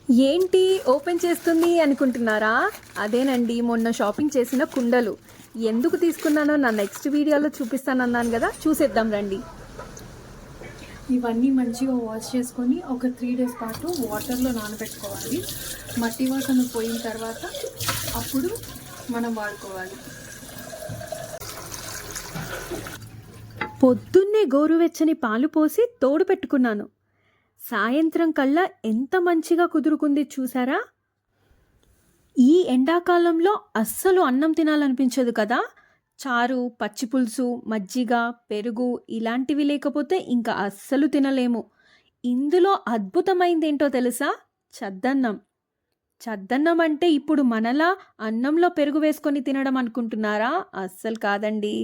ఏంటి ఓపెన్ చేస్తుంది అనుకుంటున్నారా? అదేనండి, మొన్న షాపింగ్ చేసిన కుండలు. ఎందుకు తీసుకున్నానో నా నెక్స్ట్ వీడియోలో చూపిస్తానన్నాను కదా, చూసేద్దాం రండి. ఇవన్నీ మంచిగా వాష్ చేసుకొని ఒక 3 days పాటు వాటర్లో నానబెట్టుకోవాలి. మట్టి వాసన పోయిన తర్వాత అప్పుడు మనం వాడుకోవాలి. పొద్దున్నే గోరువెచ్చని పాలు పోసి తోడు పెట్టుకున్నాను. సాయంత్రం కల్లా ఎంత మంచిగా కుదురుకుంది చూసారా? ఈ ఎండాకాలంలో అస్సలు అన్నం తినాలనిపించదు కదా. చారు, పచ్చిపులుసు, మజ్జిగ, పెరుగు ఇలాంటివి లేకపోతే ఇంకా అస్సలు తినలేము. ఇందులో అద్భుతమైందేంటో తెలుసా? చద్దన్నం. చద్దన్నం అంటే ఇప్పుడు మనలా అన్నంలో పెరుగు వేసుకొని తినడం అనుకుంటున్నారా? అస్సలు కాదండి.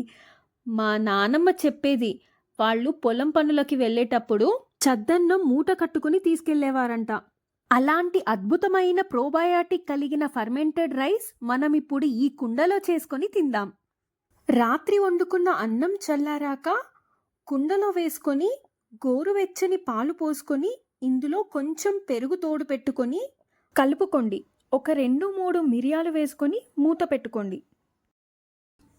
మా నానమ్మ చెప్పేది, వాళ్ళు పొలం పనులకి వెళ్ళేటప్పుడు చద్దన్నం మూట కట్టుకుని తీసుకెళ్లేవారంట. అలాంటి అద్భుతమైన ప్రోబయాటిక్ కలిగిన ఫర్మెంటెడ్ రైస్ మనం ఇప్పుడు ఈ కుండలో చేసుకొని తిందాం. రాత్రి వండుకున్న అన్నం చల్లారాక కుండలో వేసుకొని గోరువెచ్చని పాలు పోసుకొని ఇందులో కొంచెం పెరుగు తోడు పెట్టుకొని కలుపుకోండి. ఒక 2-3 మిరియాలు వేసుకొని మూత పెట్టుకోండి.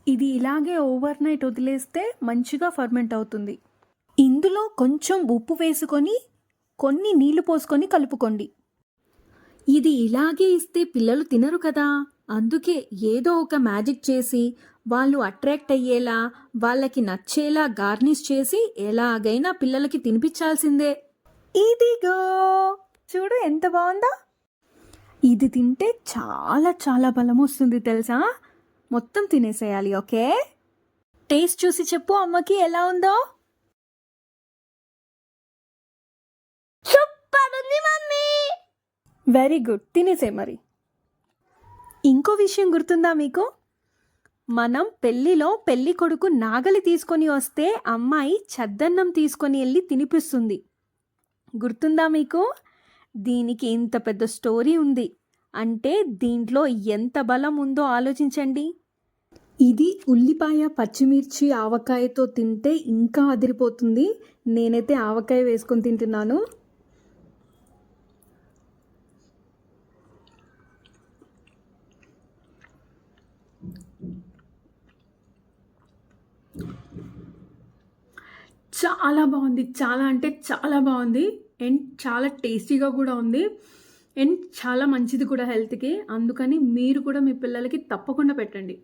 ఇది ఇలాగే ఓవర్ నైట్ వదిలేస్తే మంచిగా ఫర్మెంట్ అవుతుంది. ఇందులో కొంచెం ఉప్పు వేసుకొని కొన్ని నీళ్లు పోసుకొని కలుపుకోండి. ఇది ఇలాగే ఇస్తే పిల్లలు తినరు కదా, అందుకే ఏదో ఒక మ్యాజిక్ చేసి వాళ్ళు అట్రాక్ట్ అయ్యేలా, వాళ్ళకి నచ్చేలా గార్నిష్ చేసి ఎలాగైనా పిల్లలకి తినిపించాల్సిందే. ఇదిగో చూడు ఎంత బాగుందా. ఇది తింటే చాలా చాలా బలం వస్తుంది తెలుసా. మొత్తం తినేసేయాలి. ఓకే, టేస్ట్ చూసి చెప్పు అమ్మకి ఎలా ఉందో. సూపర్ ఉంది మమ్మీ. వెరీ గుడ్, తినేసే మరి. ఇంకో విషయం గుర్తుందా మీకు? మనం పెళ్లిలో పెళ్లి కొడుకు నాగలి తీసుకొని వస్తే అమ్మాయి చద్దన్నం తీసుకొని వెళ్ళి తినిపిస్తుంది. గుర్తుందా మీకు? దీనికి ఇంత పెద్ద స్టోరీ ఉంది. అంటే దీంట్లో ఎంత బలం ఉందో ఆలోచించండి. ఇది ఉల్లిపాయ, పచ్చిమిర్చి, ఆవకాయతో తింటే ఇంకా అదిరిపోతుంది. నేనైతే ఆవకాయ వేసుకొని తింటున్నాను. చాలా బాగుంది, చాలా అంటే చాలా బాగుంది. అండ్ చాలా టేస్టీగా కూడా ఉంది. అండ్ చాలా మంచిది కూడా హెల్త్కి. అందుకని మీరు కూడా మీ పిల్లలకి తప్పకుండా పెట్టండి.